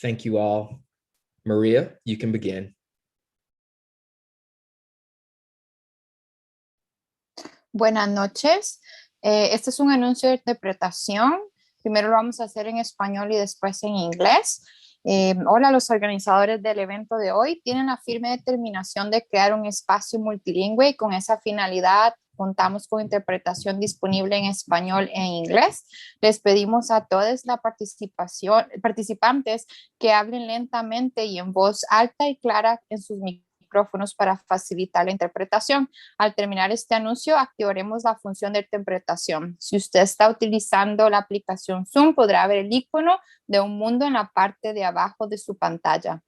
Thank you all. Maria, you can begin. Buenas noches. Este es un anuncio de interpretación. Primero lo vamos a hacer en español y después en inglés. Hola, los organizadores del evento de hoy tienen la firme determinación de crear un espacio multilingüe y con esa finalidad contamos con interpretación disponible en español e inglés. Les pedimos a todos los participantes que hablen lentamente y en voz alta y clara en sus micrófonos para facilitar la interpretación. Al terminar este anuncio, activaremos la función de interpretación. Si usted está utilizando la aplicación Zoom, podrá ver el icono de un mundo en la parte de abajo de su pantalla.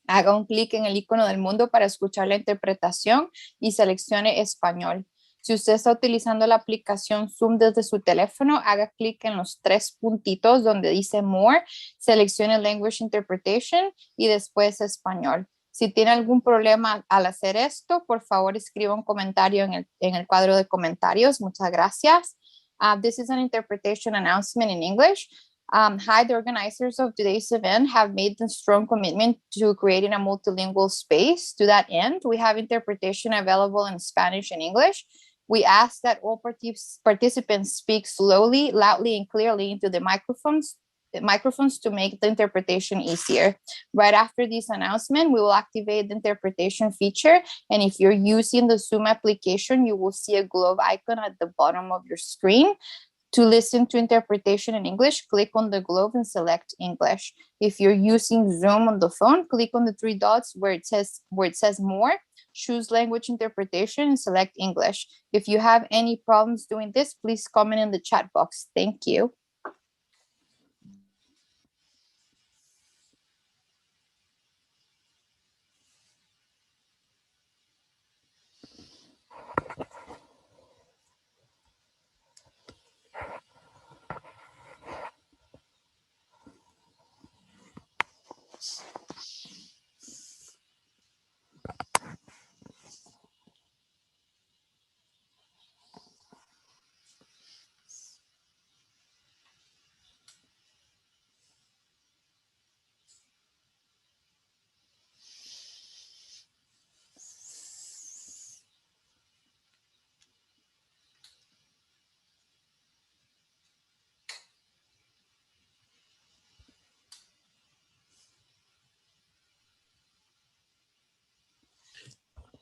Haga un clic en el icono del mundo para escuchar la interpretación y seleccione español. Si usted está utilizando la aplicación Zoom desde su teléfono, haga clic en los 3 puntitos donde dice More, seleccione Language Interpretation y después español. Si tiene algún problema al hacer esto, por favor escriba un comentario en el cuadro de comentarios. Muchas gracias. This is an interpretation announcement in English. Hi, the organizers of today's event have made a strong commitment to creating a multilingual space. To that end, we have interpretation available in Spanish and English. We ask that all participants speak slowly, loudly, and clearly into the microphones to make the interpretation easier. Right after this announcement, we will activate the interpretation feature. And if you're using the Zoom application, you will see a globe icon at the bottom of your screen. To listen to interpretation in English, click on the globe and select English. If you're using Zoom on the phone, click on the 3 dots where it says More, choose language interpretation and select English. If you have any problems doing this, please comment in the chat box. Thank you.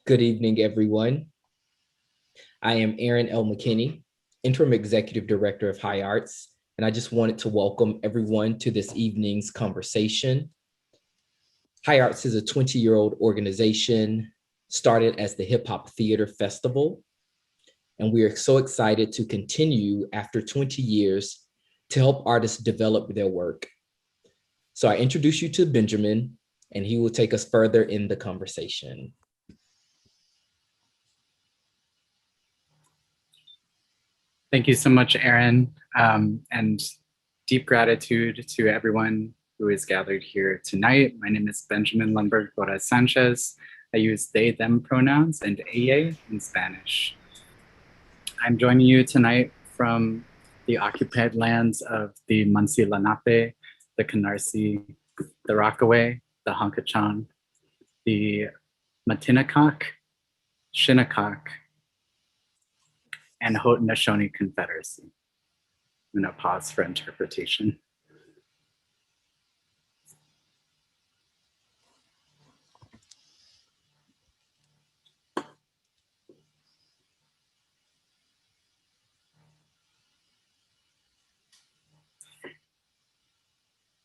Good evening, everyone. I am Erin L. McKinney, Interim Executive Director of High Arts, and I just wanted to welcome everyone to this evening's conversation. High Arts is a 20-year-old organization started as the Hip Hop Theater Festival, and we are so excited to continue after 20 years to help artists develop their work. So I introduce you to Benjamin, and he will take us further in the conversation. Thank you so much, Erin, and deep gratitude to everyone who is gathered here tonight. My name is Benjamin Lundberg Sánchez. I use they, them pronouns and ella in Spanish. I'm joining you tonight from the occupied lands of the Mansi Lenape, the Canarsie, the Rockaway, the Honkachon, the Matinakok, Shinnecock, and Haudenosaunee Confederacy. I'm going to pause for interpretation.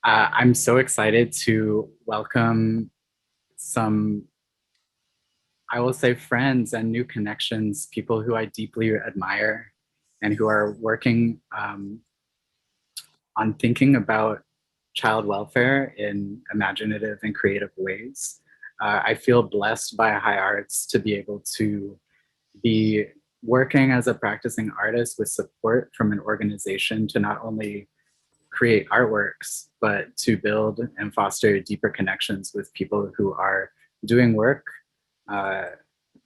I'm so excited to welcome some, I will say, friends and new connections, people who I deeply admire and who are working on thinking about child welfare in imaginative and creative ways. I feel blessed by High Arts to be able to be working as a practicing artist with support from an organization to not only create artworks, but to build and foster deeper connections with people who are doing work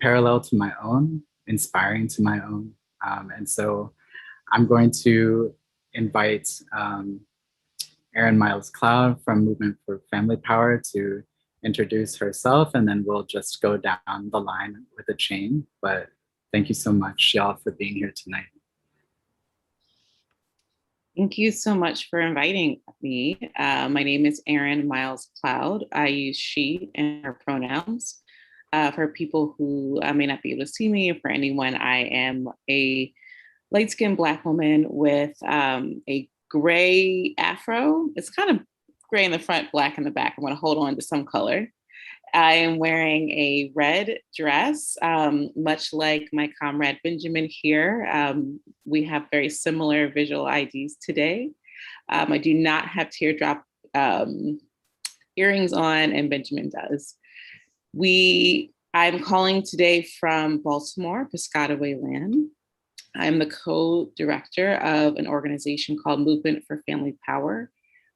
parallel to my own, inspiring to my own. And so I'm going to invite Erin Miles Cloud from Movement for Family Power to introduce herself, and then we'll just go down the line with a chain. But thank you so much, y'all, for being here tonight. Thank you so much for inviting me. My name is Erin Miles Cloud. I use she and her pronouns. For people who may not be able to see me, for anyone, I am a light-skinned Black woman with a gray afro. It's kind of gray in the front, black in the back. I'm going to hold on to some color. I am wearing a red dress, much like my comrade Benjamin here. We have very similar visual IDs today. I do not have teardrop earrings on, and Benjamin does. I'm calling today from Baltimore, Piscataway land. I'm the co-director of an organization called Movement for Family Power.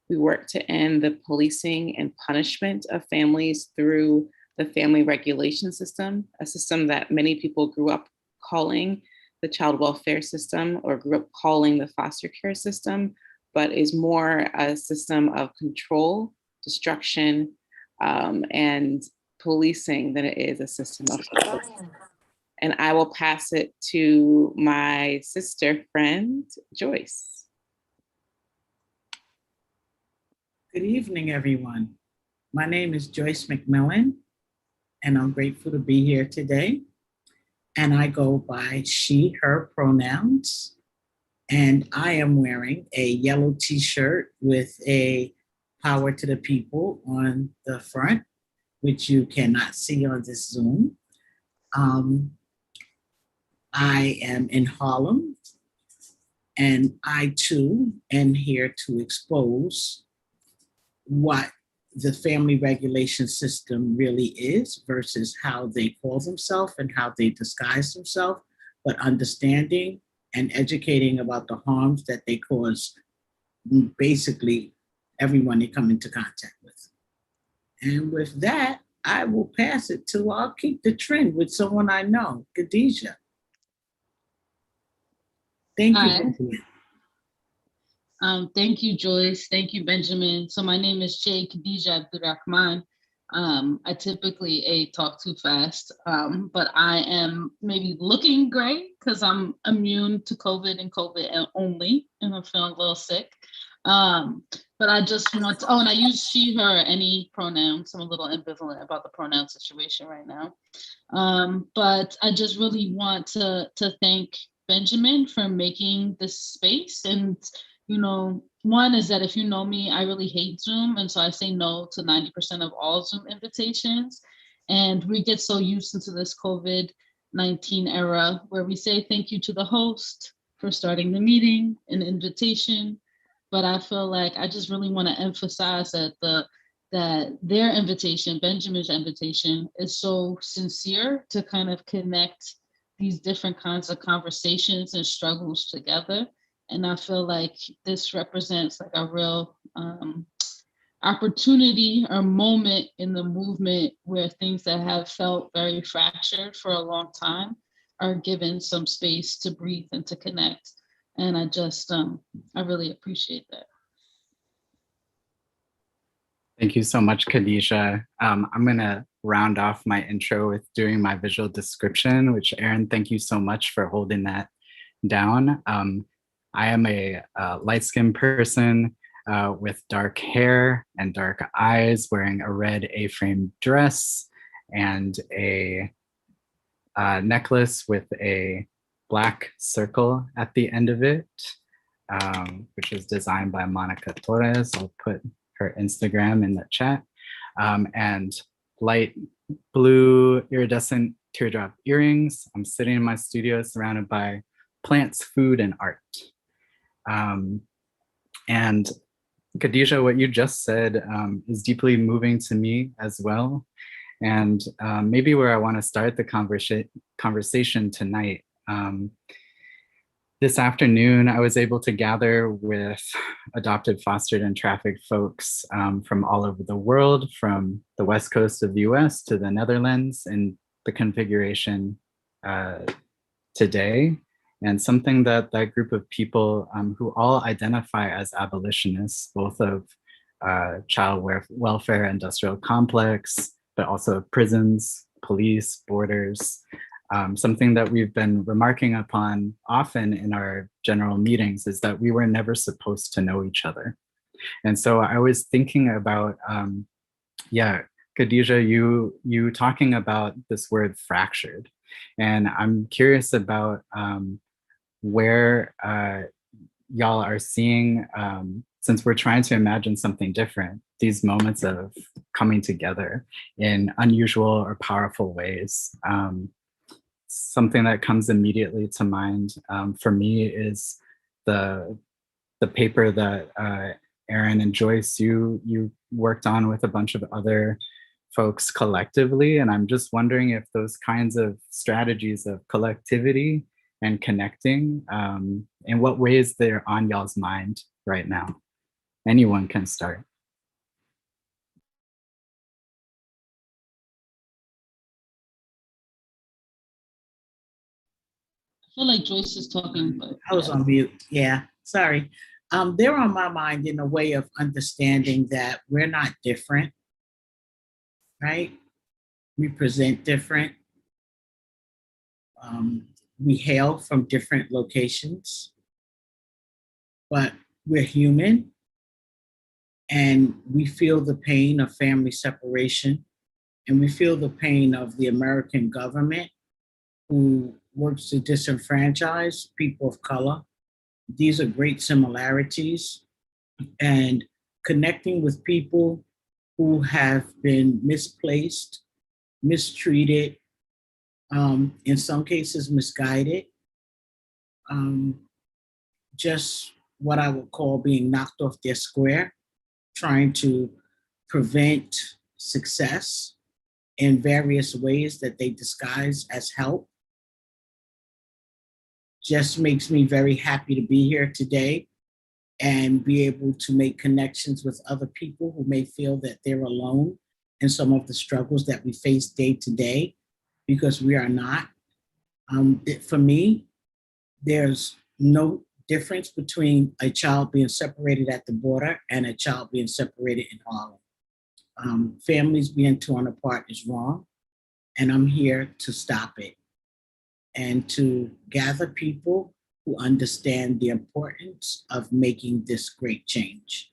We work to end the policing and punishment of families through the family regulation system, a system that many people grew up calling the child welfare system or grew up calling the foster care system, but is more a system of control, destruction, and policing than it is a system of love. And I will pass it to my sister friend, Joyce. Good evening, everyone. My name is Joyce McMillan, and I'm grateful to be here today. And I go by she, her pronouns. And I am wearing a yellow t-shirt with a power to the people on the front, which you cannot see on this Zoom. I am in Harlem, and I too am here to expose what the family regulation system really is versus how they call themselves and how they disguise themselves, but understanding and educating about the harms that they cause basically everyone they come into contact with. And with that, I will pass it to, I'll keep the trend with someone I know, Khadijah. Thank you. Thank you, Joyce. Thank you, Benjamin. So my name is Khadijah Abdurahman. I typically talk too fast, but I am maybe looking great because I'm immune to COVID and COVID only, and I'm feeling a little sick. But I just want to, and I use she, her, any pronouns. I'm a little ambivalent about the pronoun situation right now. But I just really want to thank Benjamin for making this space. And you know, one is that if you know me, I really hate Zoom. And so I say no to 90% of all Zoom invitations. And we get so used into this COVID-19 era where we say thank you to the host for starting the meeting, an invitation. But I feel like I just really want to emphasize that their invitation, Benjamin's invitation, is so sincere to kind of connect these different kinds of conversations and struggles together. And I feel like this represents like a real opportunity or moment in the movement where things that have felt very fractured for a long time are given some space to breathe and to connect. And I just, I really appreciate that. Thank you so much, Khadijah. I'm gonna round off my intro with doing my visual description, which Erin, thank you so much for holding that down. I am a light-skinned person with dark hair and dark eyes, wearing a red A-frame dress and a necklace with a black circle at the end of it, which is designed by Monica Torres. I'll put her Instagram in the chat. And light blue iridescent teardrop earrings. I'm sitting in my studio surrounded by plants, food, and art. And Khadijah, what you just said is deeply moving to me as well. And maybe where I want to start the conversation tonight. This afternoon, I was able to gather with adopted, fostered, and trafficked folks from all over the world, from the West Coast of the US to the Netherlands, in the configuration today. And something that that group of people who all identify as abolitionists, both of child welfare industrial complex, but also prisons, police, borders, something that we've been remarking upon often in our general meetings is that we were never supposed to know each other. And so I was thinking about, yeah, Khadijah, you talking about this word fractured. And I'm curious about where y'all are seeing, since we're trying to imagine something different, these moments of coming together in unusual or powerful ways. Something that comes immediately to mind for me is the paper that Erin and Joyce, you worked on with a bunch of other folks collectively. And I'm just wondering if those kinds of strategies of collectivity and connecting, in what ways they're on y'all's mind right now. Anyone can start. I feel like Joyce is talking, but I was on mute. Yeah, sorry. They're on my mind in a way of understanding that we're not different, right? We present different. We hail from different locations, but we're human and we feel the pain of family separation, and we feel the pain of the American government who works to disenfranchise people of color. These are great similarities, and connecting with people who have been misplaced, mistreated, in some cases misguided, just what I would call being knocked off their square, trying to prevent success in various ways that they disguise as help. Just makes me very happy to be here today and be able to make connections with other people who may feel that they're alone in some of the struggles that we face day to day, because we are not. For me, there's no difference between a child being separated at the border and a child being separated in Harlem. Families being torn apart is wrong, and I'm here to stop it and to gather people who understand the importance of making this great change.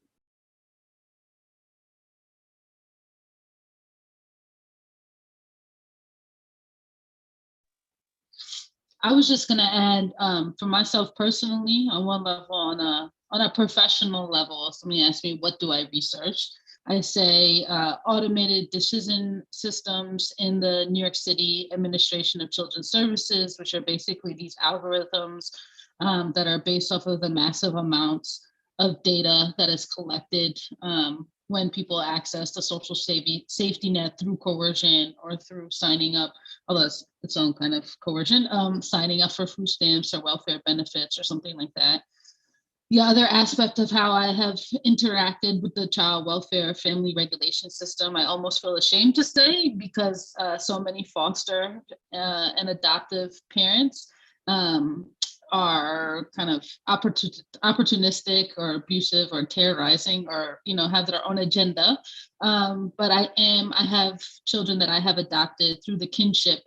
I was just gonna add, for myself personally, on one level, on a professional level, somebody asked me, what do I research? I say automated decision systems in the New York City Administration of Children's Services, which are basically these algorithms that are based off of the massive amounts of data that is collected when people access the social safety net through coercion or through signing up, although it's its own kind of coercion, signing up for food stamps or welfare benefits or something like that. The other aspect of how I have interacted with the child welfare family regulation system, I almost feel ashamed to say, because so many foster and adoptive parents are kind of opportunistic or abusive or terrorizing, or have their own agenda. But I have children that I have adopted through the kinship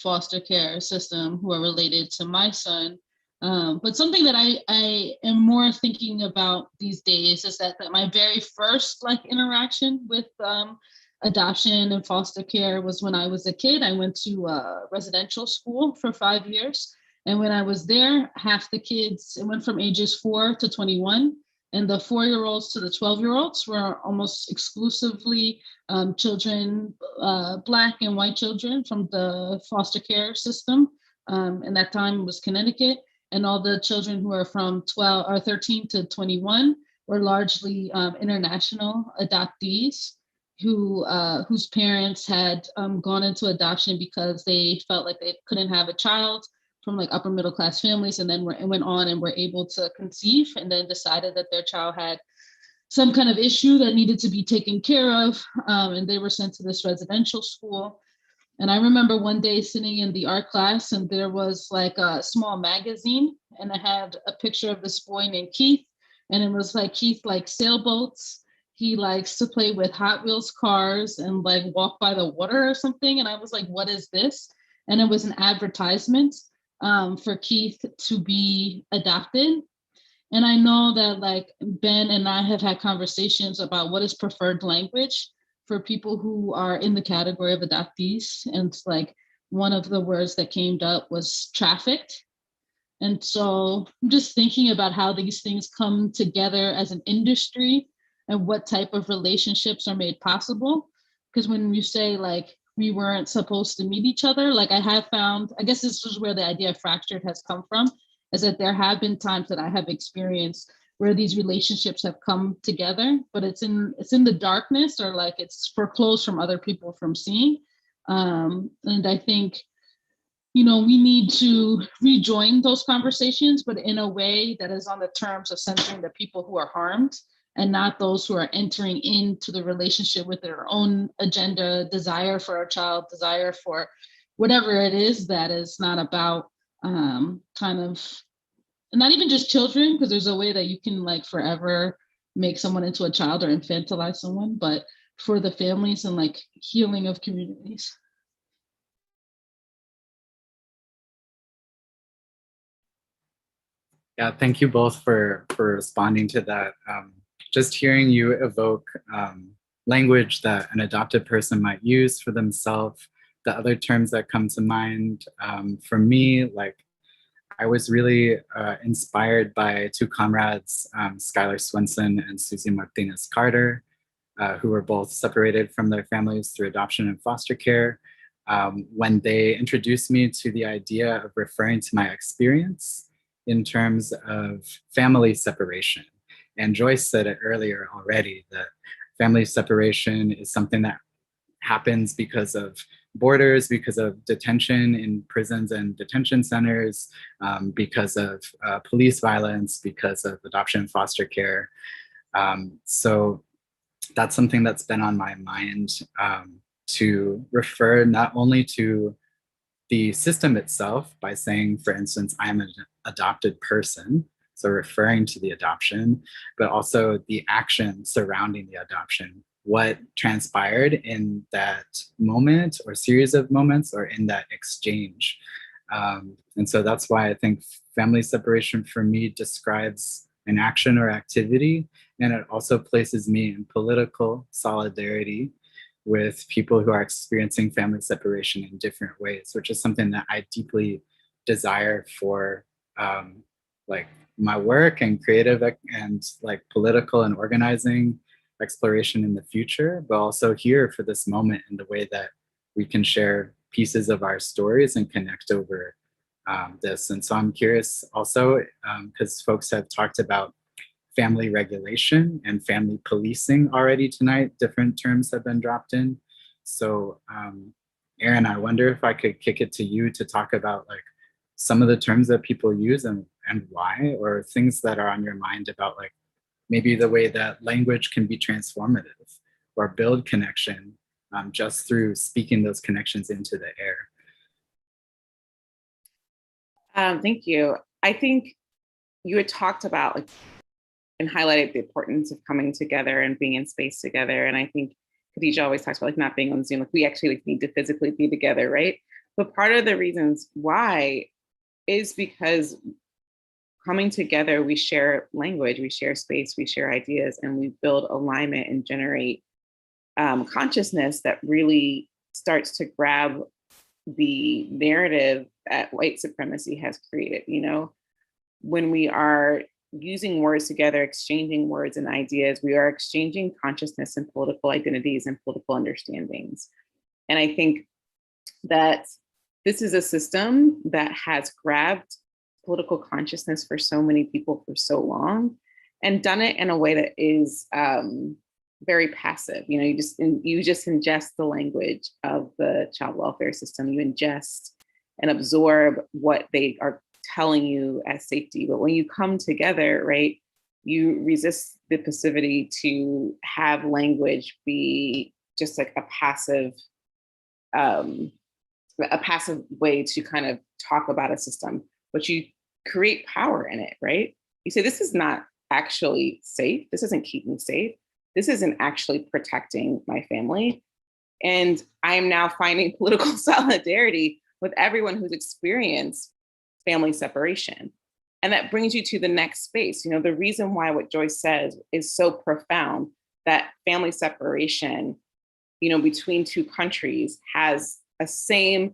foster care system who are related to my son. But something that I am more thinking about these days is that my very first interaction with adoption and foster care was when I was a kid. I went to residential school for 5 years. And when I was there, half the kids, it went from ages 4 to 21. And the 4-year-olds to the 12-year-olds were almost exclusively children, Black and white children from the foster care system. And that time was Connecticut. And all the children who are from 13 to 21 were largely international adoptees whose parents had gone into adoption because they felt like they couldn't have a child from upper middle class families, and then went on and were able to conceive, and then decided that their child had some kind of issue that needed to be taken care of, and they were sent to this residential school. And I remember one day sitting in the art class and there was like a small magazine and it had a picture of this boy named Keith. And it was like Keith likes sailboats. He likes to play with Hot Wheels cars and like walk by the water or something. And I was like, what is this? And it was an advertisement for Keith to be adopted. And I know that like Ben and I have had conversations about what is preferred language for people who are in the category of adoptees. And it's like one of the words that came up was trafficked. And so I'm just thinking about how these things come together as an industry and what type of relationships are made possible. Because when you say like we weren't supposed to meet each other, like I have found, I guess this is where the idea of fractured has come from, is that there have been times that I have experienced where these relationships have come together, but it's in the darkness, or like it's foreclosed from other people from seeing. And I think, you know, we need to rejoin those conversations, but in a way that is on the terms of centering the people who are harmed and not those who are entering into the relationship with their own agenda, desire for a child, desire for whatever it is that is not about kind of, not even just children, because there's a way that you can like forever make someone into a child or infantilize someone, but for the families and like healing of communities. Yeah, thank you both for responding to that. Just hearing you evoke language that an adopted person might use for themselves, the other terms that come to mind for me, like I was really inspired by two comrades, Skylar Swenson and Susie Martinez Carter, who were both separated from their families through adoption and foster care, when they introduced me to the idea of referring to my experience in terms of family separation. And Joyce said it earlier already, that family separation is something that happens because of borders, because of detention in prisons and detention centers, because of police violence, because of adoption and foster care. So that's something that's been on my mind, to refer not only to the system itself by saying, for instance, I'm an adopted person, so referring to the adoption, but also the action surrounding the adoption, what transpired in that moment or series of moments or in that exchange. And so that's why I think family separation for me describes an action or activity, and it also places me in political solidarity with people who are experiencing family separation in different ways, which is something that I deeply desire for like my work and creative and like political and organizing exploration in the future, but also here for this moment in the way that we can share pieces of our stories and connect over this. And so I'm curious also, because folks have talked about family regulation and family policing already tonight, different terms have been dropped in. So Erin, I wonder if I could kick it to you to talk about like some of the terms that people use and why, or things that are on your mind about like maybe the way that language can be transformative or build connection just through speaking those connections into the air. Thank you. I think you had talked about like, and highlighted the importance of coming together and being in space together. And I think Khadijah always talks about like not being on Zoom, like we actually like need to physically be together, right? But part of the reasons why is because coming together, we share language, we share space, we share ideas, and we build alignment and generate consciousness that really starts to grab the narrative that white supremacy has created. You know, when we are using words together, exchanging words and ideas, we are exchanging consciousness and political identities and political understandings. And I think that this is a system that has grabbed political consciousness for so many people for so long and done it in a way that is very passive. You know, you just ingest the language of the child welfare system. You ingest and absorb what they are telling you as safety. But when you come together, right, you resist the passivity to have language be just like a passive a passive way to kind of talk about a system, but you create power in it, right? You say, this is not actually safe. This doesn't keep me safe. This isn't actually protecting my family. And I'm now finding political solidarity with everyone who's experienced family separation. And that brings you to the next space. You know, the reason why what Joyce says is so profound, that family separation, you know, between two countries has a same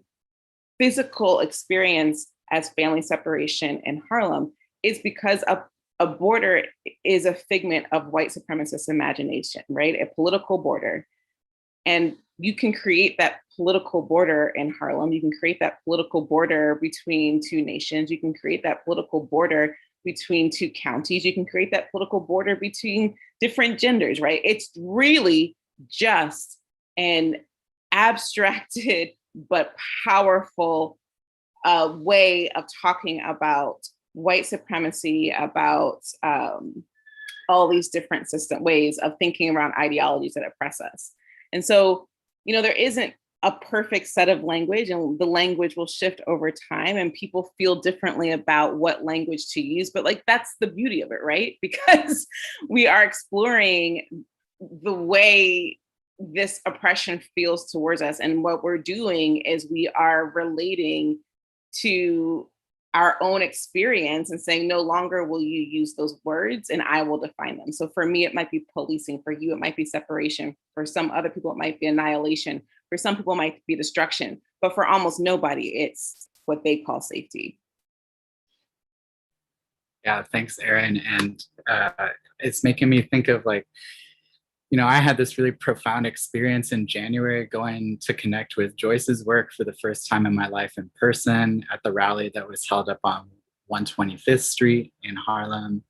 physical experience as family separation in Harlem, is because a border is a figment of white supremacist imagination, right? A political border. And you can create that political border in Harlem. You can create that political border between two nations. You can create that political border between two counties. You can create that political border between different genders, right? It's really just an abstracted but powerful way of talking about white supremacy, about all these different ways of thinking around ideologies that oppress us. And so, you know, there isn't a perfect set of language, and the language will shift over time, and people feel differently about what language to use. But like, that's the beauty of it, right? Because we are exploring the way this oppression feels towards us. And what we're doing is we are relating to our own experience and saying, no longer will you use those words and I will define them. So for me, it might be policing. For you, it might be separation. For some other people, it might be annihilation. For some people, it might be destruction. But for almost nobody, it's what they call safety. Yeah, thanks, Erin. And it's making me think of, like, you know, I had this really profound experience in January going to connect with Joyce's work for the first time in my life in person at the rally that was held up on 125th Street in Harlem.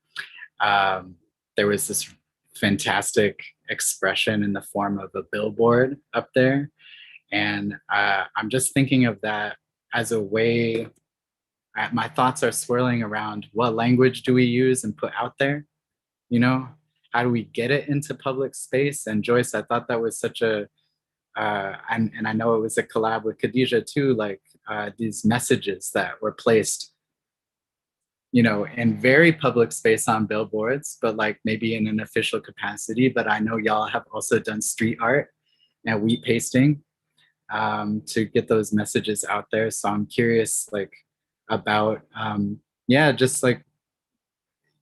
There was this fantastic expression in the form of a billboard up there. And I'm just thinking of that as a way, my thoughts are swirling around what language do we use and put out there, you know? How do we get it into public space? And Joyce, I thought that was such a, and I know it was a collab with Khadijah too, like these messages that were placed, you know, in very public space on billboards, but like maybe in an official capacity. But I know y'all have also done street art and wheat pasting to get those messages out there. So I'm curious, like, about, yeah, just like,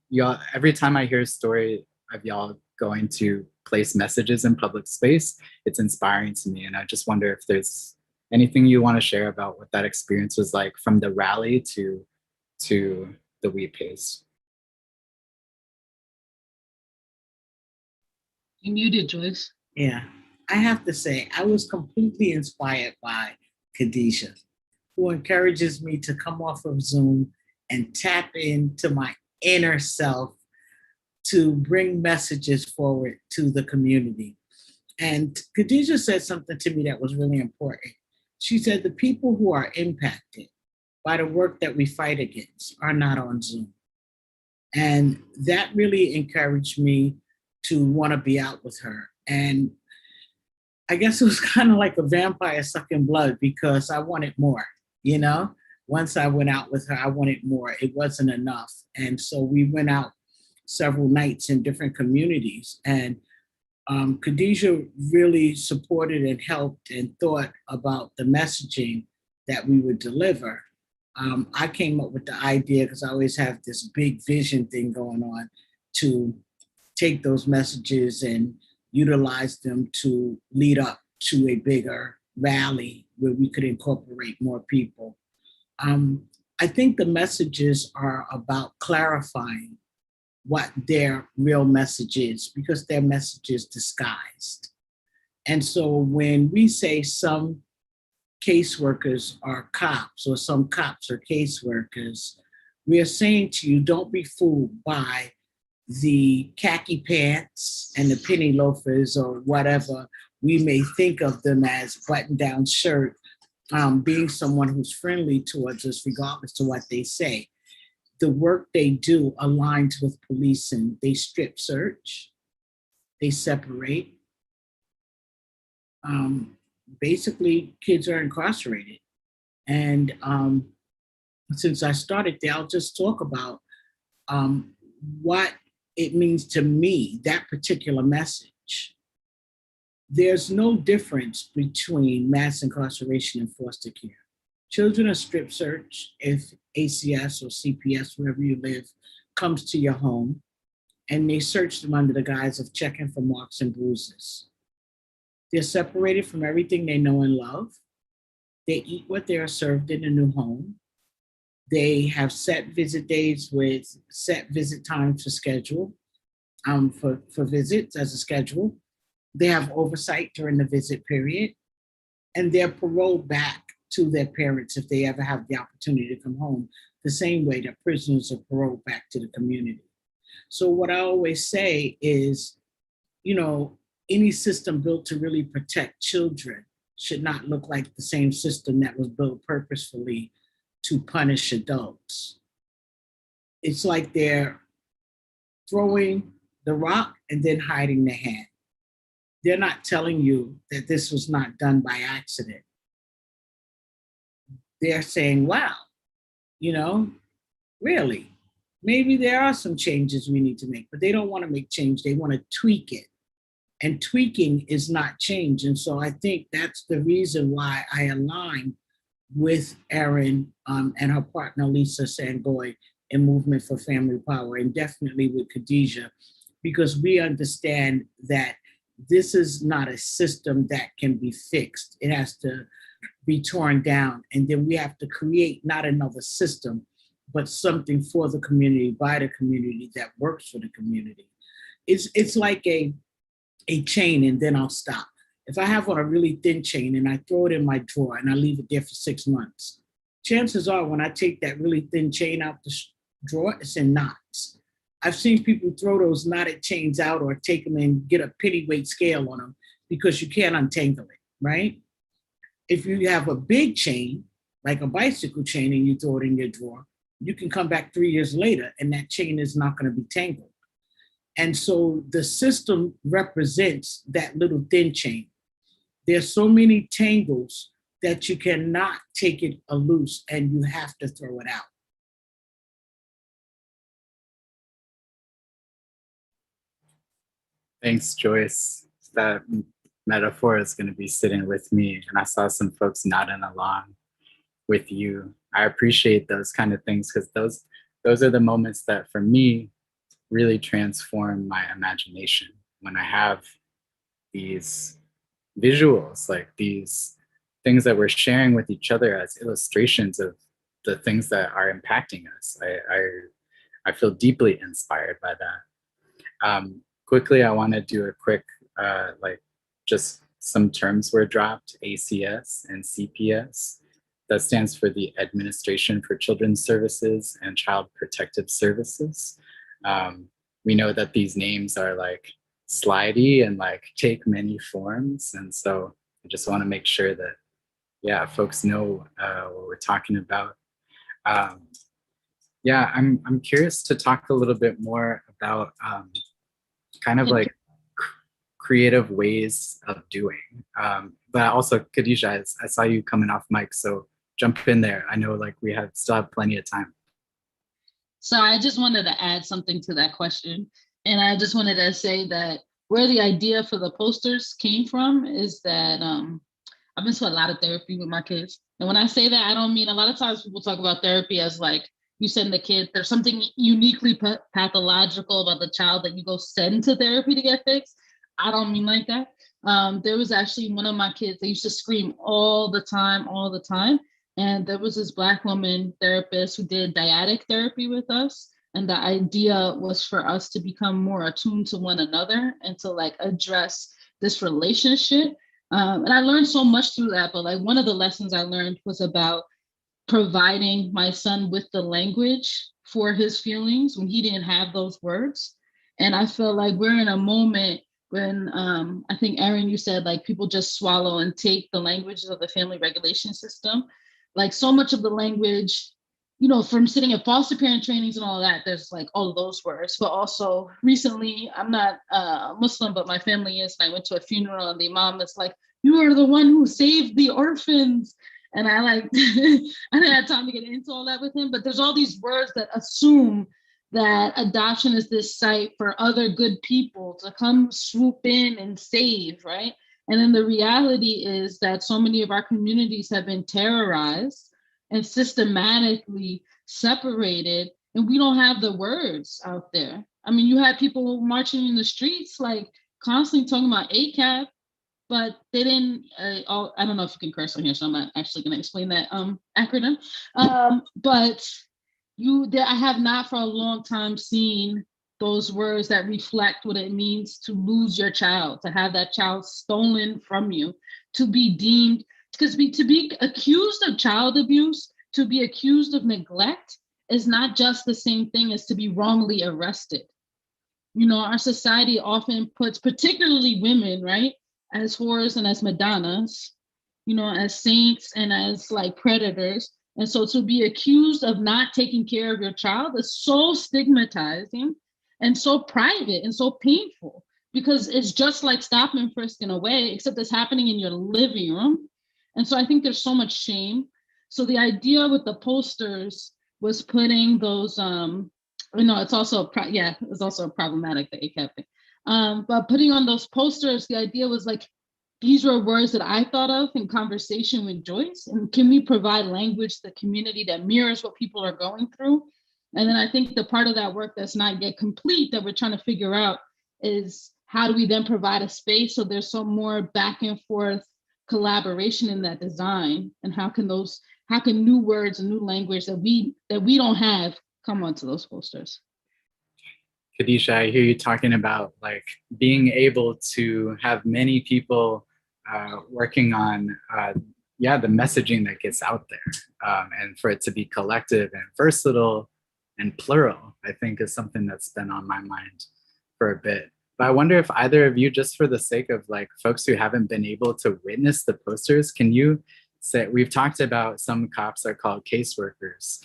y'all, every time I hear a story of y'all going to place messages in public space, it's inspiring to me. And I just wonder if there's anything you want to share about what that experience was like from the rally to the wheat paste. You muted, Joyce. Yeah, I have to say, I was completely inspired by Khadijah, who encourages me to come off of Zoom and tap into my inner self to bring messages forward to the community. And Khadijah said something to me that was really important. She said, the people who are impacted by the work that we fight against are not on Zoom. And that really encouraged me to want to be out with her. And I guess it was kind of like a vampire sucking blood, because I wanted more, you know? Once I went out with her, I wanted more. It wasn't enough. And so we went out several nights in different communities. And Khadijah really supported and helped and thought about the messaging that we would deliver. I came up with the idea, because I always have this big vision thing going on, to take those messages and utilize them to lead up to a bigger rally where we could incorporate more people. I think the messages are about clarifying what their real message is, because their message is disguised. And so when we say some caseworkers are cops or some cops are caseworkers, we are saying to you, don't be fooled by the khaki pants and the penny loafers or whatever we may think of them as, button-down shirt, being someone who's friendly towards us regardless of what they say. The work they do aligns with policing. They strip search, they separate. Basically, kids are incarcerated And since I started there, I'll just talk about what it means to me, that particular message. There's no difference between mass incarceration and foster care. Children are strip searched if ACS or CPS, wherever you live, comes to your home, and they search them under the guise of checking for marks and bruises. They're separated from everything they know and love. They eat what they are served in a new home. They have set visit days with set visit times for schedule, for visits as a schedule. They have oversight during the visit period, and they're paroled back to their parents if they ever have the opportunity to come home, the same way that prisoners are paroled back to the community. So what I always say is, you know, any system built to really protect children should not look like the same system that was built purposefully to punish adults. It's like they're throwing the rock and then hiding their hand. They're not telling you that this was not done by accident. They're saying, wow, you know, really, maybe there are some changes we need to make, but they don't want to make change. They want to tweak it. And tweaking is not change. And so I think that's the reason why I align with Erin and her partner, Lisa Sangoy, in Movement for Family Power, and definitely with Khadijah, because we understand that this is not a system that can be fixed. It has to be torn down. And then we have to create not another system, but something for the community, by the community, that works for the community. It's like a chain, and then I'll stop. If I have on a really thin chain and I throw it in my drawer and I leave it there for 6 months, chances are when I take that really thin chain out the drawer, it's in knots. I've seen people throw those knotted chains out or take them and get a penny weight scale on them because you can't untangle it, right? If you have a big chain, like a bicycle chain, and you throw it in your drawer, you can come back 3 years later and that chain is not going to be tangled. And so the system represents that little thin chain. There's so many tangles that you cannot take it loose and you have to throw it out. Thanks, Joyce. That metaphor is going to be sitting with me, and I saw some folks nodding along with you. I appreciate those kind of things because those are the moments that, for me, really transform my imagination. When I have these visuals, like these things that we're sharing with each other as illustrations of the things that are impacting us, I feel deeply inspired by that. Quickly, I want to do a quick, just some terms were dropped: ACS and CPS. That stands for the Administration for Children's Services and Child Protective Services. We know that these names are like slidey and like take many forms. And so I just want to make sure that, yeah, folks know what we're talking about. Yeah, I'm curious to talk a little bit more about kind of like creative ways of doing. But also, Khadijah, I saw you coming off mic, so jump in there. I know like we still have plenty of time. So I just wanted to add something to that question. And I just wanted to say that where the idea for the posters came from is that I've been to a lot of therapy with my kids. And when I say that, I don't mean, a lot of times people talk about therapy as like, you send the kid, there's something uniquely pathological about the child that you go send to therapy to get fixed. I don't mean like that. There was actually one of my kids, they used to scream all the time. And there was this Black woman therapist who did dyadic therapy with us. And the idea was for us to become more attuned to one another and to like address this relationship. And I learned so much through that, but like one of the lessons I learned was about providing my son with the language for his feelings when he didn't have those words. And I feel like we're in a moment when I think, Erin, you said like people just swallow and take the languages of the family regulation system. Like so much of the language, you know, from sitting at foster parent trainings and all that, there's like all of those words. But also recently, I'm not Muslim, but my family is, and I went to a funeral and the imam is like, you are the one who saved the orphans. And I like, I didn't have time to get into all that with him, but there's all these words that assume that adoption is this site for other good people to come swoop in and save, right? And then the reality is that so many of our communities have been terrorized and systematically separated, and we don't have the words out there. I mean, you had people marching in the streets, like constantly talking about ACAB, but they didn't, I don't know if you can curse on here, so I'm not actually gonna explain that acronym. But I have not for a long time seen those words that reflect what it means to lose your child, to have that child stolen from you, to be deemed, because to be accused of child abuse, to be accused of neglect is not just the same thing as to be wrongly arrested. You know, our society often puts, particularly women, right, as whores and as Madonnas, you know, as saints and as like predators. And so to be accused of not taking care of your child is so stigmatizing and so private and so painful, because it's just like stop and frisk in a way, except it's happening in your living room. And so I think there's so much shame. So the idea with the posters was putting those, it's also, it's also problematic, the ACAB thing. But putting on those posters, the idea was like, these were words that I thought of in conversation with Joyce, and can we provide language to the community that mirrors what people are going through? And then I think the part of that work that's not yet complete that we're trying to figure out is how do we then provide a space so there's some more back and forth collaboration in that design, and how can new words and new language that we don't have come onto those posters? Khadijah, I hear you talking about like being able to have many people working on the messaging that gets out there, and for it to be collective and versatile and plural, I think is something that's been on my mind for a bit. But I wonder if either of you, just for the sake of like folks who haven't been able to witness the posters, can you say, we've talked about some cops are called caseworkers.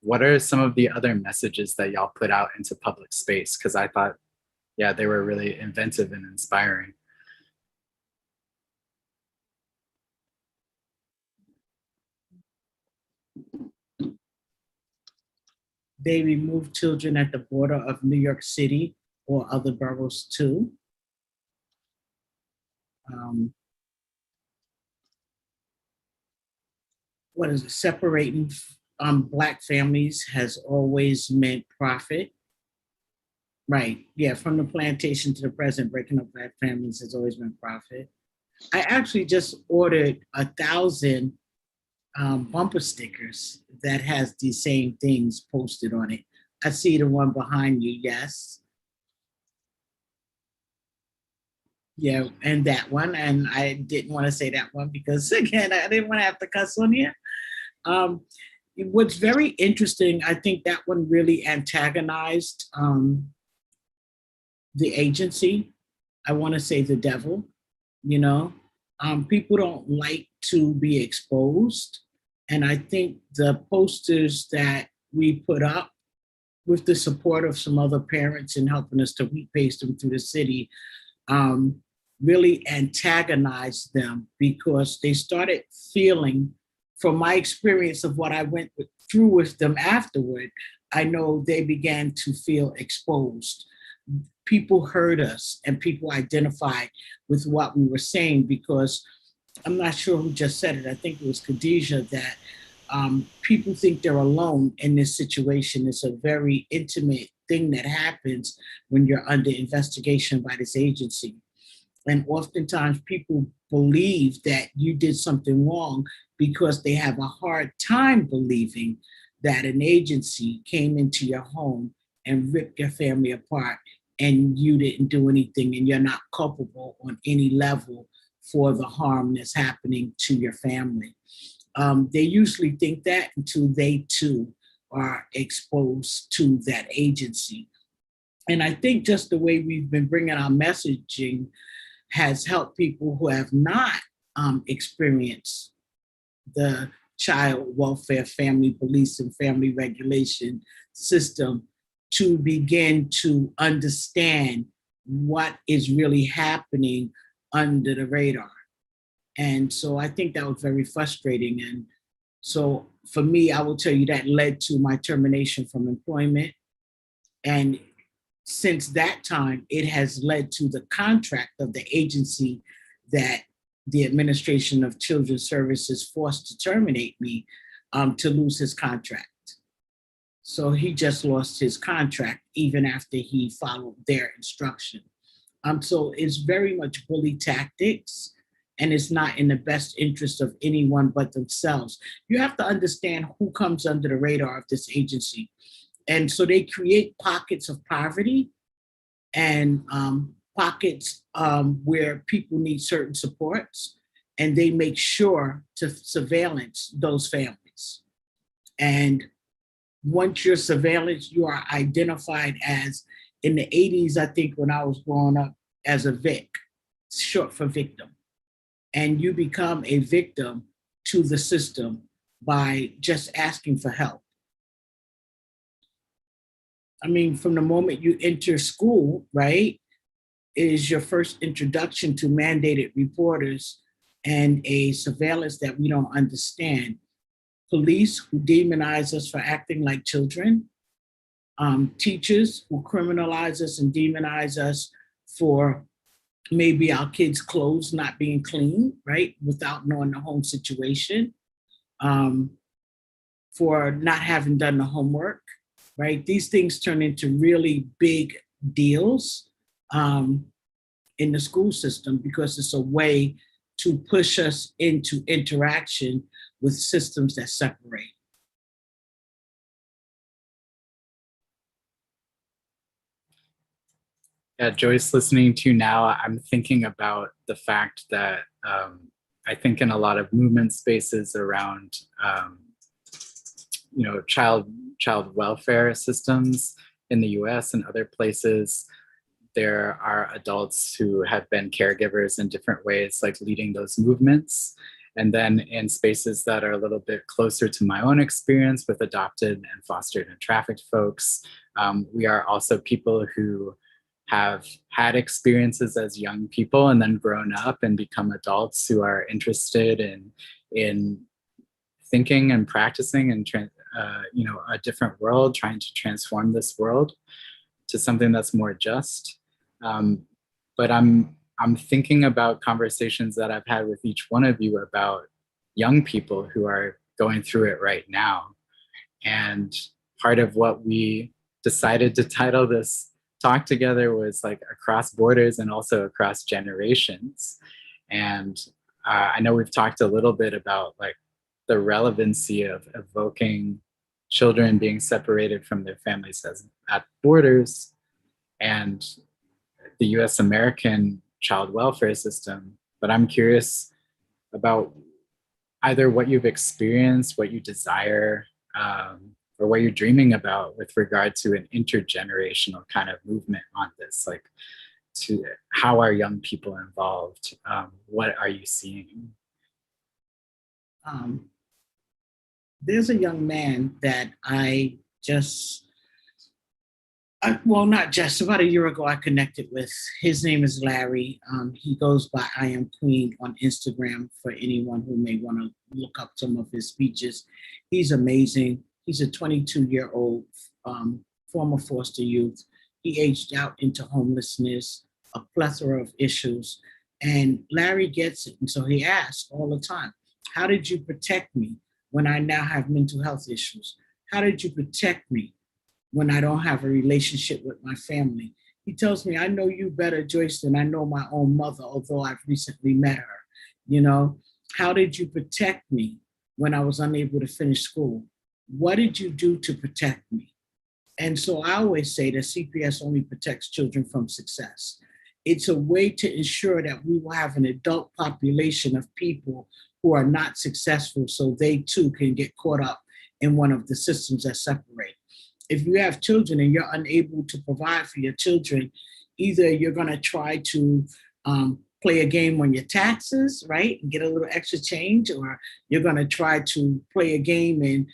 What are some of the other messages that y'all put out into public space? Because I thought, they were really inventive and inspiring. They remove children at the border of New York City or other boroughs too. What is it? Separating Black families has always meant profit. Right, from the plantation to the present, breaking up Black families has always been profit. I actually just ordered 1,000 bumper stickers that has the same things posted on it. I see the one behind you, yes. Yeah, and that one, and I didn't want to say that one because again, I didn't want to have to cuss on here. What's very interesting, I think that one really antagonized the agency. I want to say the devil, you know. People don't like to be exposed. And I think the posters that we put up with the support of some other parents and helping us to wheat paste them through the city really antagonized them, because they started feeling, from my experience of what I went through with them afterward, I know they began to feel exposed. People heard us and people identified with what we were saying, because I'm not sure who just said it. I think it was Khadijah, that people think they're alone in this situation. It's a very intimate thing that happens when you're under investigation by this agency. And oftentimes people believe that you did something wrong because they have a hard time believing that an agency came into your home and ripped your family apart and you didn't do anything and you're not culpable on any level for the harm that's happening to your family. They usually think that until they too are exposed to that agency. And I think just the way we've been bringing our messaging has helped people who have not experienced the child welfare, family police, and family regulation system to begin to understand what is really happening under the radar. And so I think that was very frustrating. And so for me, I will tell you that led to my termination from employment. And since that time, it has led to the contract of the agency that the Administration of Children's Services forced to terminate me to lose his contract. So he just lost his contract even after he followed their instruction. So it's very much bully tactics, and it's not in the best interest of anyone but themselves. You have to understand who comes under the radar of this agency. And so they create pockets of poverty and pockets where people need certain supports, and they make sure to surveillance those families. And once you're surveillance, you are identified as, in the 80s, I think when I was growing up, as a VIC, short for victim. And you become a victim to the system by just asking for help. I mean, from the moment you enter school, right, is your first introduction to mandated reporters and a surveillance that we don't understand. Police who demonize us for acting like children, teachers who criminalize us and demonize us for maybe our kids' clothes not being clean, right, without knowing the home situation, for not having done the homework, right? These things turn into really big deals in the school system because it's a way to push us into interaction with systems that separate. Yeah, Joyce, listening to you now, I'm thinking about the fact that I think in a lot of movement spaces around, child welfare systems in the US and other places, there are adults who have been caregivers in different ways, like leading those movements. And then in spaces that are a little bit closer to my own experience with adopted and fostered and trafficked folks, we are also people who have had experiences as young people and then grown up and become adults who are interested in thinking and practicing and a different world, trying to transform this world to something that's more just. But I'm thinking about conversations that I've had with each one of you about young people who are going through it right now. And part of what we decided to title this talk together was like across borders and also across generations. And I know we've talked a little bit about like the relevancy of evoking children being separated from their families as at borders and the US American child welfare system. But I'm curious about either what you've experienced, what you desire, or what you're dreaming about with regard to an intergenerational kind of movement on this, like to how are young people involved? What are you seeing? There's a young man that about a year ago, I connected with. His name is Larry. He goes by I Am Queen on Instagram for anyone who may want to look up some of his speeches. He's amazing. He's a 22-year-old former foster youth. He aged out into homelessness, a plethora of issues. And Larry gets it. And so he asks all the time, how did you protect me when I now have mental health issues? How did you protect me when I don't have a relationship with my family? He tells me, I know you better, Joyce, than I know my own mother, although I've recently met her. You know, how did you protect me when I was unable to finish school? What did you do to protect me? And so I always say that CPS only protects children from success. It's a way to ensure that we will have an adult population of people who are not successful so they too can get caught up in one of the systems that separate. If you have children and you're unable to provide for your children, either you're going to try to play a game on your taxes, right, and get a little extra change, or you're going to try to play a game in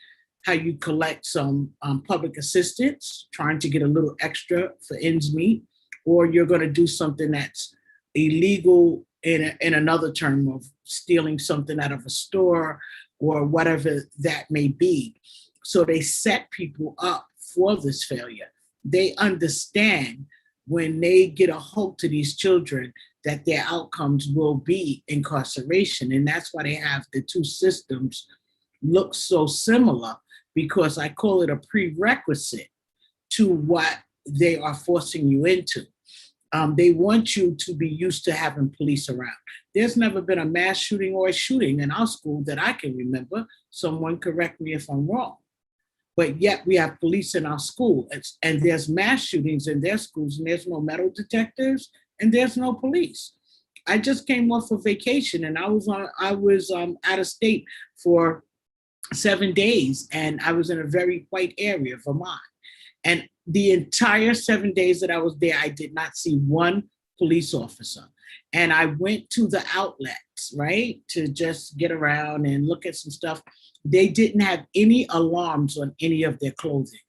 how you collect some public assistance, trying to get a little extra for ends meet, or you're going to do something that's illegal in another term of stealing something out of a store or whatever that may be. So they set people up for this failure. They understand when they get a hold to these children that their outcomes will be incarceration. And that's why they have the two systems look so similar, because I call it a prerequisite to what they are forcing you into. They want you to be used to having police around. There's never been a mass shooting or a shooting in our school that I can remember. Someone correct me if I'm wrong. But yet we have police in our school, and there's mass shootings in their schools, and there's no metal detectors, and there's no police. I just came off a vacation, and I was out of state for 7 days, and I was in a very white area, Vermont. And the entire 7 days that I was there, I did not see one police officer. And I went to the outlets, right, to just get around and look at some stuff. They didn't have any alarms on any of their clothing.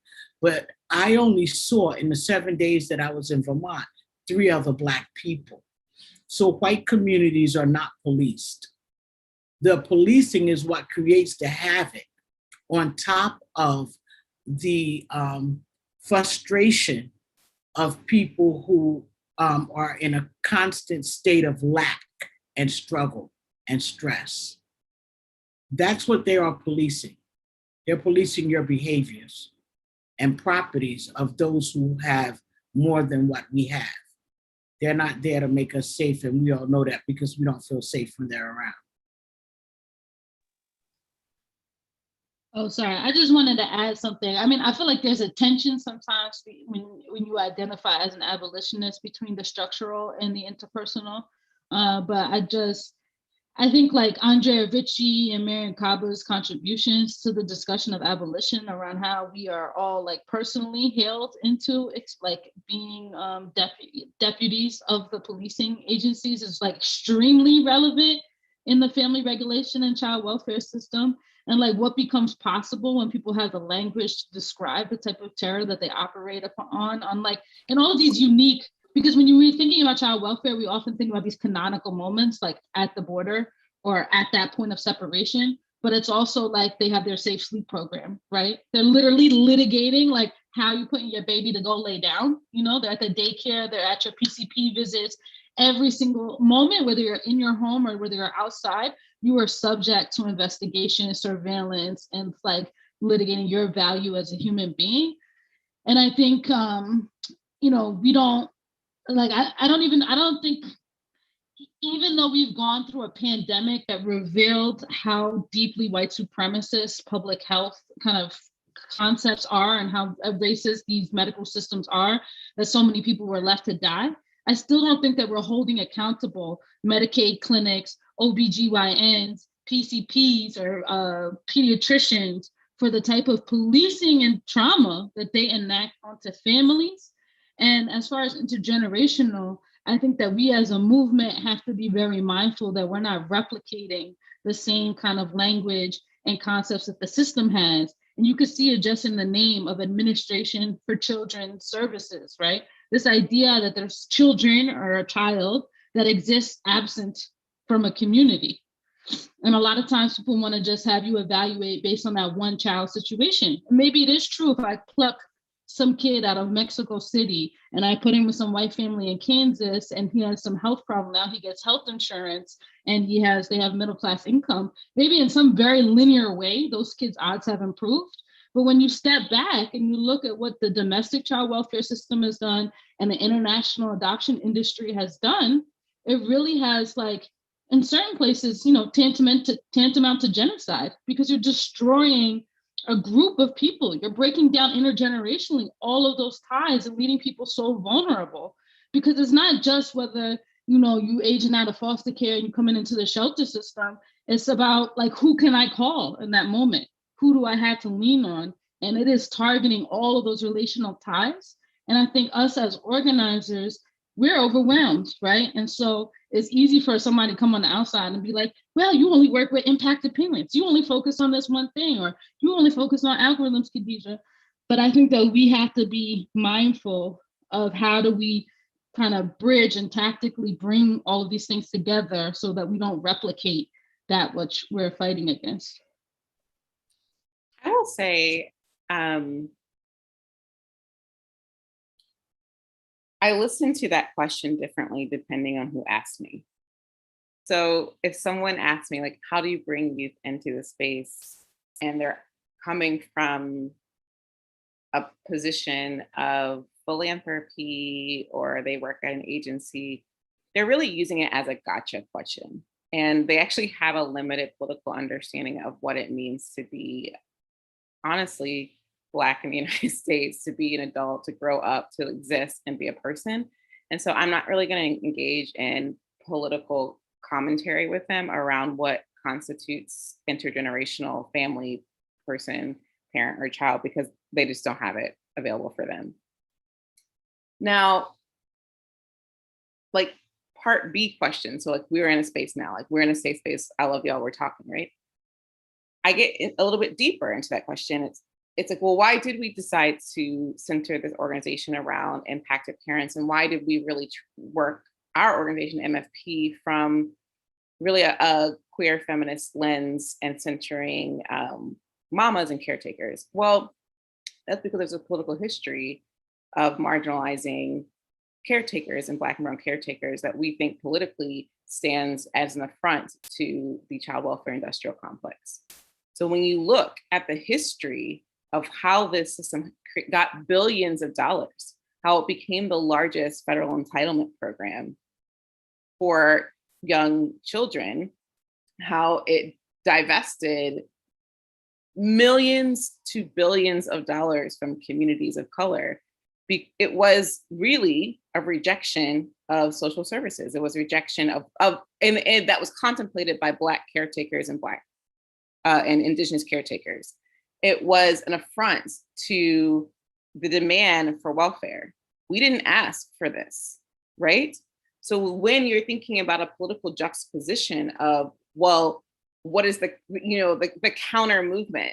But I only saw, in the 7 days that I was in Vermont, 3 other Black people. So white communities are not policed. The policing is what creates the havoc, on top of the frustration of people who are in a constant state of lack and struggle and stress. That's what they are policing. They're policing your behaviors and properties of those who have more than what we have. They're not there to make us safe, and we all know that, because we don't feel safe when they're around. Oh, sorry. I just wanted to add something. I mean, I feel like there's a tension sometimes when you identify as an abolitionist between the structural and the interpersonal. But I think like Andrea Ritchie and Marian Kaba's contributions to the discussion of abolition around how we are all like personally hailed into like being deputies of the policing agencies is like extremely relevant in the family regulation and child welfare system. And like what becomes possible when people have the language to describe the type of terror that they operate upon, like, and all of these unique, because when you're thinking about child welfare, we often think about these canonical moments, like at the border or at that point of separation, but it's also like they have their safe sleep program, right? They're literally litigating like how you putting your baby to go lay down, you know, they're at the daycare, they're at your PCP visits, every single moment, whether you're in your home or whether you're outside, you are subject to investigation, surveillance, and like litigating your value as a human being. And I think, you know, we don't, like, I don't think, even though we've gone through a pandemic that revealed how deeply white supremacist public health kind of concepts are and how racist these medical systems are, that so many people were left to die, I still don't think that we're holding accountable Medicaid clinics, OBGYNs, PCPs, or pediatricians for the type of policing and trauma that they enact onto families. And as far as intergenerational, I think that we as a movement have to be very mindful that we're not replicating the same kind of language and concepts that the system has. And you can see it just in the name of Administration for Children's Services, right? This idea that there's children or a child that exists absent from a community. And a lot of times people want to just have you evaluate based on that one child situation. And maybe it is true if I pluck some kid out of Mexico City and I put him with some white family in Kansas and he has some health problem. Now he gets health insurance and they have middle-class income. Maybe in some very linear way, those kids' odds have improved. But when you step back and you look at what the domestic child welfare system has done and the international adoption industry has done, it really has, like, in certain places, you know, tantamount to genocide, because you're destroying a group of people. You're breaking down intergenerationally all of those ties and leaving people so vulnerable, because it's not just whether, you know, you aging out of foster care and you coming into the shelter system. It's about, like, who can I call in that moment? Who do I have to lean on? And it is targeting all of those relational ties. And I think us as organizers, we're overwhelmed, right? And so it's easy for somebody to come on the outside and be like, well, you only work with impacted parents. You only focus on this one thing, or you only focus on algorithms, Khadijah. But I think that we have to be mindful of how do we kind of bridge and tactically bring all of these things together so that we don't replicate that which we're fighting against? I will say, I listen to that question differently depending on who asked me. So if someone asks me, like, how do you bring youth into the space? And they're coming from a position of philanthropy or they work at an agency, they're really using it as a gotcha question. And they actually have a limited political understanding of what it means to be, honestly, Black in the United States, to be an adult, to grow up, to exist and be a person. And so I'm not really going to engage in political commentary with them around what constitutes intergenerational family, person, parent, or child, because they just don't have it available for them. Now, like part B question. So like we're in a space now, like we're in a safe space. I love y'all, we're talking, right? I get a little bit deeper into that question. It's like, well, why did we decide to center this organization around impacted parents? And why did we really work our organization, MFP, from really a queer feminist lens and centering mamas and caretakers? Well, that's because there's a political history of marginalizing caretakers and Black and brown caretakers that we think politically stands as an affront to the child welfare industrial complex. So when you look at the history of how this system got billions of dollars, how it became the largest federal entitlement program for young children, how it divested millions to billions of dollars from communities of color, it was really a rejection of social services. It was a rejection and that was contemplated by Black caretakers and Black and Indigenous caretakers. It was an affront to the demand for welfare. We didn't ask for this, right? So when you're thinking about a political juxtaposition of, well, what is the counter movement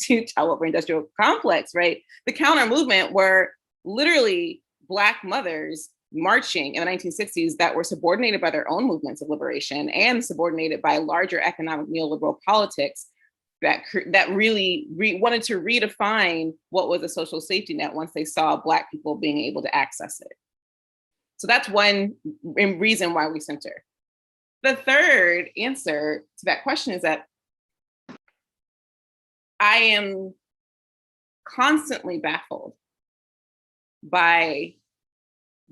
to child welfare industrial complex, right? The counter movement were literally Black mothers marching in the 1960s that were subordinated by their own movements of liberation and subordinated by larger economic neoliberal politics that really wanted to redefine what was a social safety net once they saw Black people being able to access it. So that's one reason why we center. The third answer to that question is that I am constantly baffled by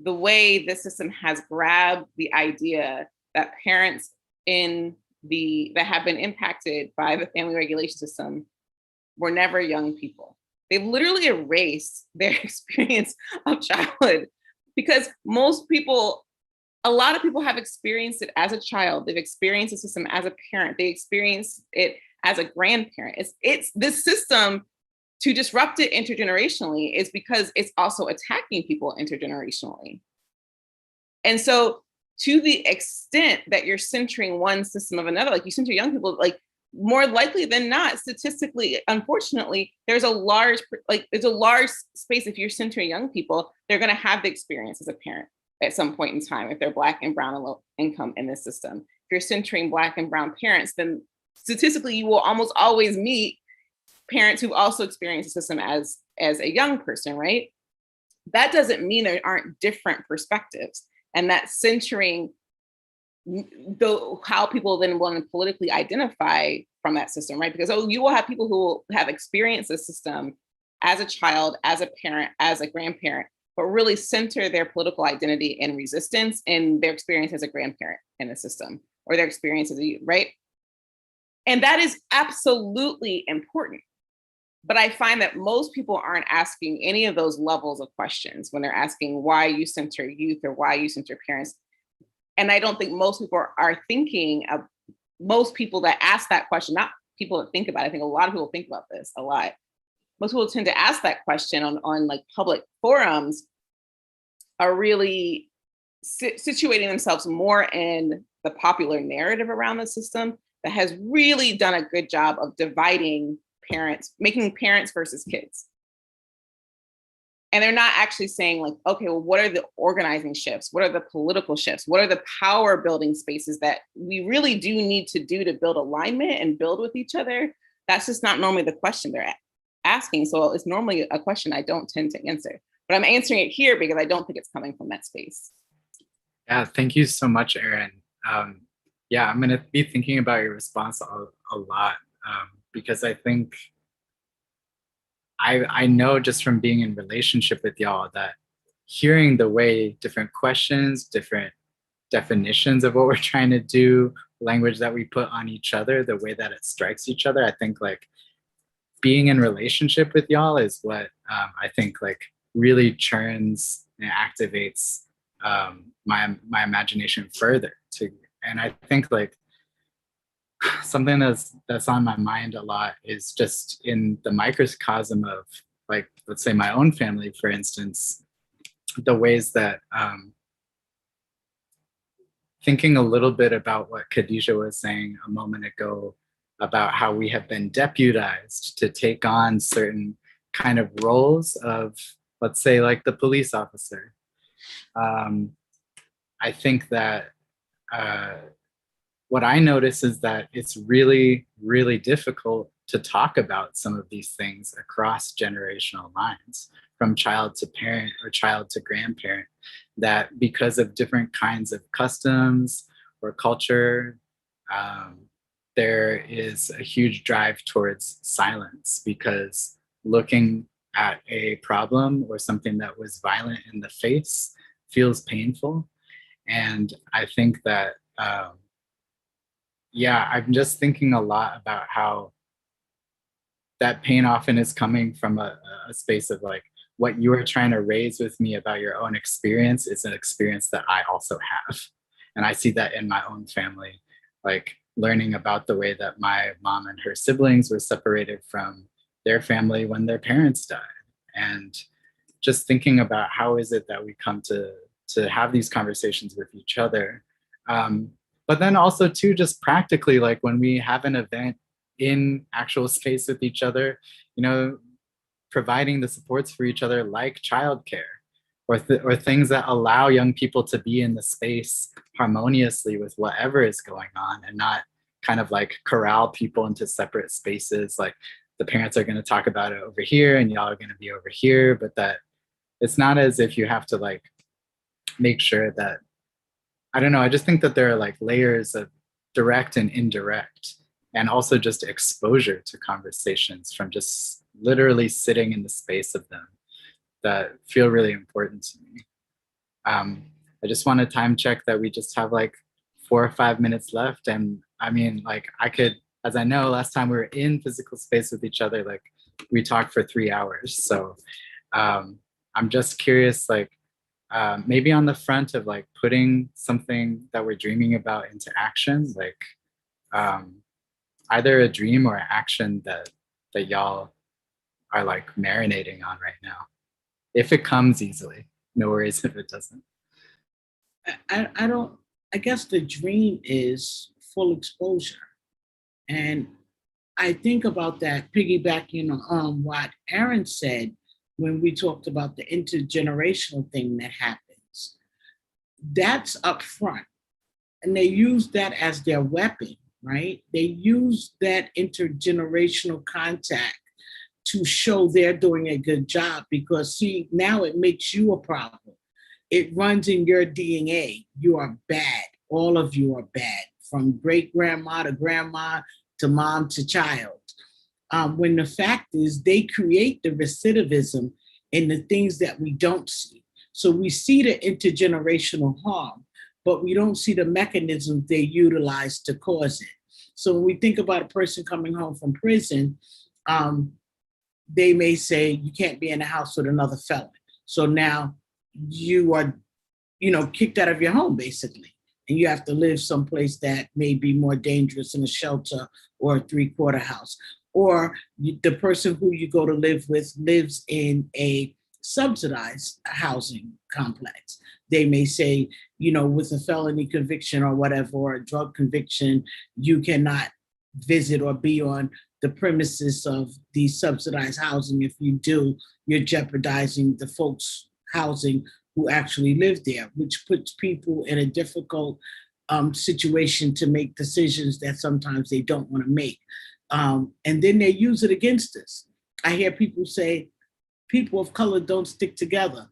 the way the system has grabbed the idea that parents that have been impacted by the family regulation system were never young people. They've literally erased their experience of childhood because a lot of people have experienced it as a child. They've experienced the system as a parent. They experienced it as a grandparent. It's this system, to disrupt it intergenerationally is because it's also attacking people intergenerationally. And so to the extent that you're centering one system of another, like you center young people, like more likely than not, statistically, unfortunately, there's a large space. If you're centering young people, they're going to have the experience as a parent at some point in time if they're Black and brown and low income in this system. If you're centering Black and brown parents, then statistically you will almost always meet parents who also experience the system as a young person, right? That doesn't mean there aren't different perspectives, and that centering how people then want to politically identify from that system, right? Because you will have people who will have experienced the system as a child, as a parent, as a grandparent, but really center their political identity and resistance in their experience as a grandparent in the system, or their experience as a youth, right? And that is absolutely important. But I find that most people aren't asking any of those levels of questions when they're asking why you center youth or why you center parents. And I don't think most people are thinking of, most people that ask that question, not people that think about it. I think a lot of people think about this a lot. Most people tend to ask that question on like public forums are really situating themselves more in the popular narrative around the system that has really done a good job of dividing parents, making parents versus kids. And they're not actually saying like, okay, well, what are the organizing shifts? What are the political shifts? What are the power building spaces that we really do need to do to build alignment and build with each other? That's just not normally the question they're asking. So it's normally a question I don't tend to answer, but I'm answering it here because I don't think it's coming from that space. Yeah, thank you so much, Erin. Yeah, I'm gonna be thinking about your response a lot because I think I know just from being in relationship with y'all that hearing the way different questions, different definitions of what we're trying to do, language that we put on each other, the way that it strikes each other, I think like being in relationship with y'all is what I think like really churns and activates my imagination further to, and I think like something that's on my mind a lot is just in the microcosm of like, let's say my own family, for instance, the ways that thinking a little bit about what Khadijah was saying a moment ago about how we have been deputized to take on certain kind of roles of, let's say, like the police officer. I think that what I notice is that it's really, really difficult to talk about some of these things across generational lines, from child to parent or child to grandparent, that because of different kinds of customs or culture, there is a huge drive towards silence, because looking at a problem or something that was violent in the face feels painful. And I think that, yeah, I'm just thinking a lot about how that pain often is coming from a space of like, what you are trying to raise with me about your own experience is an experience that I also have. And I see that in my own family, like learning about the way that my mom and her siblings were separated from their family when their parents died. And just thinking about how is it that we come to have these conversations with each other. But then also too, just practically, like when we have an event in actual space with each other, you know, providing the supports for each other, like childcare, or things that allow young people to be in the space harmoniously with whatever is going on, and not kind of like corral people into separate spaces. Like the parents are going to talk about it over here and y'all are going to be over here, but that it's not as if you have to like make sure that, I don't know, I just think that there are like layers of direct and indirect, and also just exposure to conversations from just literally sitting in the space of them that feel really important to me. I just want to time check that we just have like 4 or 5 minutes left. And I mean, like I could, as I know, last time we were in physical space with each other, like we talked for 3 hours. So I'm just curious, like maybe on the front of like putting something that we're dreaming about into action, like either a dream or an action that y'all are like marinating on right now. If it comes easily, no worries if it doesn't. I guess the dream is full exposure. And I think about that piggybacking on what Erin said when we talked about the intergenerational thing that happens. That's up front. And they use that as their weapon, right? They use that intergenerational contact to show they're doing a good job, because see, now it makes you a problem. It runs in your DNA. You are bad. All of you are bad, from great grandma to grandma to mom to child. When the fact is they create the recidivism in the things that we don't see. So we see the intergenerational harm, but we don't see the mechanisms they utilize to cause it. So when we think about a person coming home from prison, they may say, you can't be in the house with another felon. So now you are, kicked out of your home, basically. And you have to live someplace that may be more dangerous, in a shelter or a 3-quarter house. Or the person who you go to live with lives in a subsidized housing complex. They may say, with a felony conviction or whatever, or a drug conviction, you cannot visit or be on the premises of the subsidized housing. If you do, you're jeopardizing the folks housing who actually live there, which puts people in a difficult situation to make decisions that sometimes they don't want to make. And then they use it against us. I hear people say, people of color don't stick together.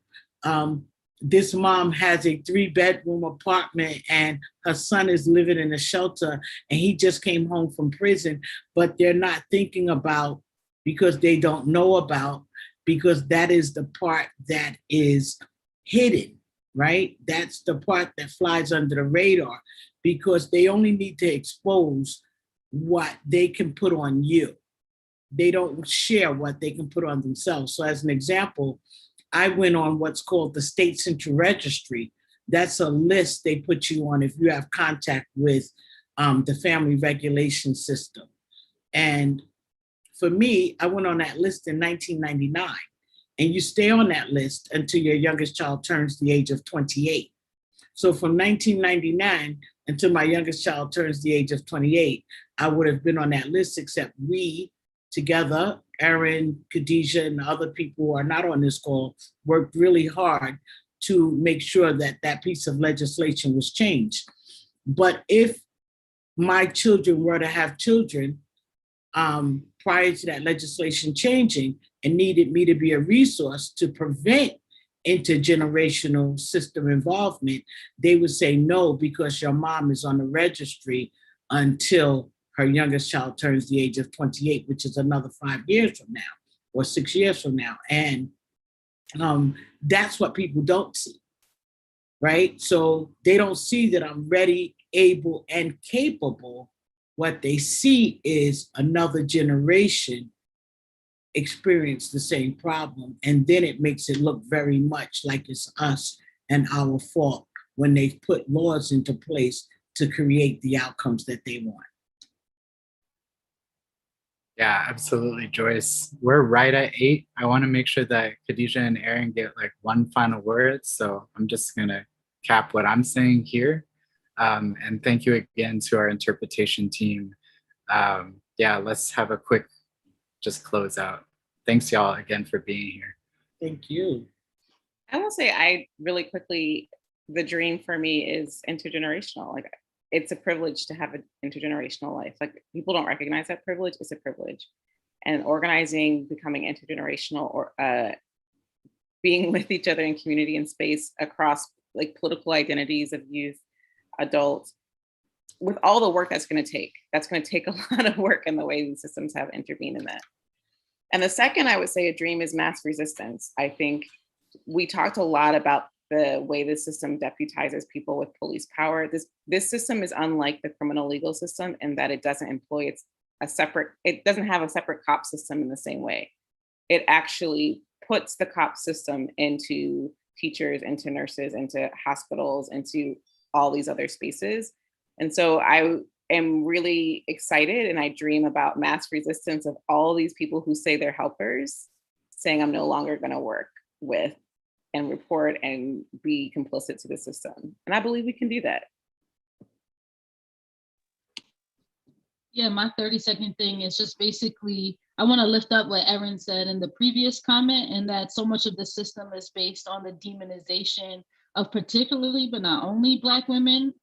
This mom has a 3-bedroom apartment and her son is living in a shelter and he just came home from prison, but they're not thinking about, because they don't know about, because that is the part that is hidden, right? That's the part that flies under the radar, because they only need to expose what they can put on you. They don't share what they can put on themselves. So as an example, I went on what's called the State Central Registry. That's a list they put you on if you have contact with the family regulation system. And for me, I went on that list in 1999. And you stay on that list until your youngest child turns the age of 28. So from 1999 until my youngest child turns the age of 28, I would have been on that list, except we together, Erin, Khadijah, and the other people who are not on this call, worked really hard to make sure that that piece of legislation was changed. But if my children were to have children prior to that legislation changing and needed me to be a resource to prevent intergenerational system involvement, they would say no, because your mom is on the registry until her youngest child turns the age of 28, which is another 5 years from now or 6 years from now. And that's what people don't see, right? So they don't see that I'm ready, able, and capable. What they see is another generation experience the same problem. And then it makes it look very much like it's us and our fault when they've put laws into place to create the outcomes that they want. Yeah, absolutely, Joyce. We're right at 8. I want to make sure that Khadijah and Erin get like one final word. So I'm just going to cap what I'm saying here. And thank you again to our interpretation team. Yeah, let's have a quick just close out. Thanks y'all again for being here. Thank you. I will say, I really quickly, the dream for me is intergenerational. Like, it's a privilege to have an intergenerational life. Like, people don't recognize that privilege. It's a privilege. And organizing, becoming intergenerational, or being with each other in community and space across like political identities of youth, adults, with all the work that's going to take a lot of work in the way these systems have intervened in that. And the second, I would say, a dream is mass resistance. I think we talked a lot about the way the system deputizes people with police power. This system is unlike the criminal legal system in that it doesn't employ it doesn't have a separate cop system in the same way. It actually puts the cop system into teachers, into nurses, into hospitals, into all these other spaces. And so I am really excited, and I dream about mass resistance of all these people who say they're helpers, saying I'm no longer going to work with and report and be complicit to the system. And I believe we can do that. Yeah, my 30-second thing is just basically, I want to lift up what Erin said in the previous comment, and that so much of the system is based on the demonization of particularly, but not only, Black women.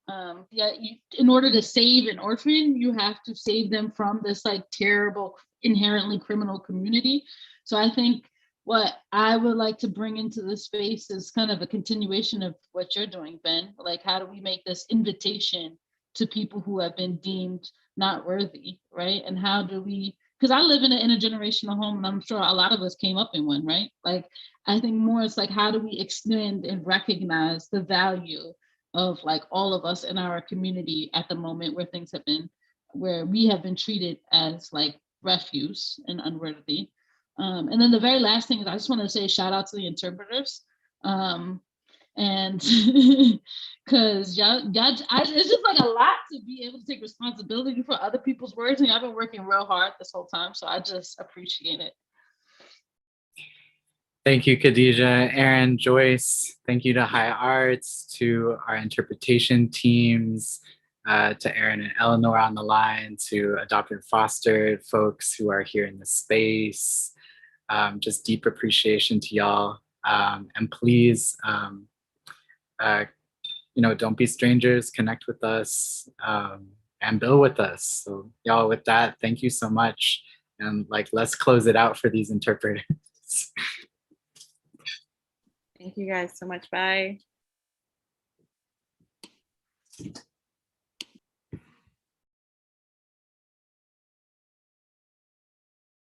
In order to save an orphan, you have to save them from this like terrible, inherently criminal community. So I think what I would like to bring into this space is kind of a continuation of what you're doing, Ben. Like, how do we make this invitation to people who have been deemed not worthy, right? And how do we, because I live in an intergenerational home, and I'm sure a lot of us came up in one, right? Like, I think more it's like, how do we extend and recognize the value of like all of us in our community at the moment where we have been treated as like refuse and unworthy. And then the very last thing is, I just want to say shout out to the interpreters. And because it's just like a lot to be able to take responsibility for other people's words. And I've been working real hard this whole time. So I just appreciate it. Thank you, Khadijah, Erin, Joyce. Thank you to High Arts, to our interpretation teams, to Erin and Eleanor on the line, to adopted and fostered folks who are here in the space. Just deep appreciation to y'all. And please, don't be strangers, connect with us, and build with us. So y'all, with that, thank you so much. And let's close it out for these interpreters. Thank you guys so much. Bye.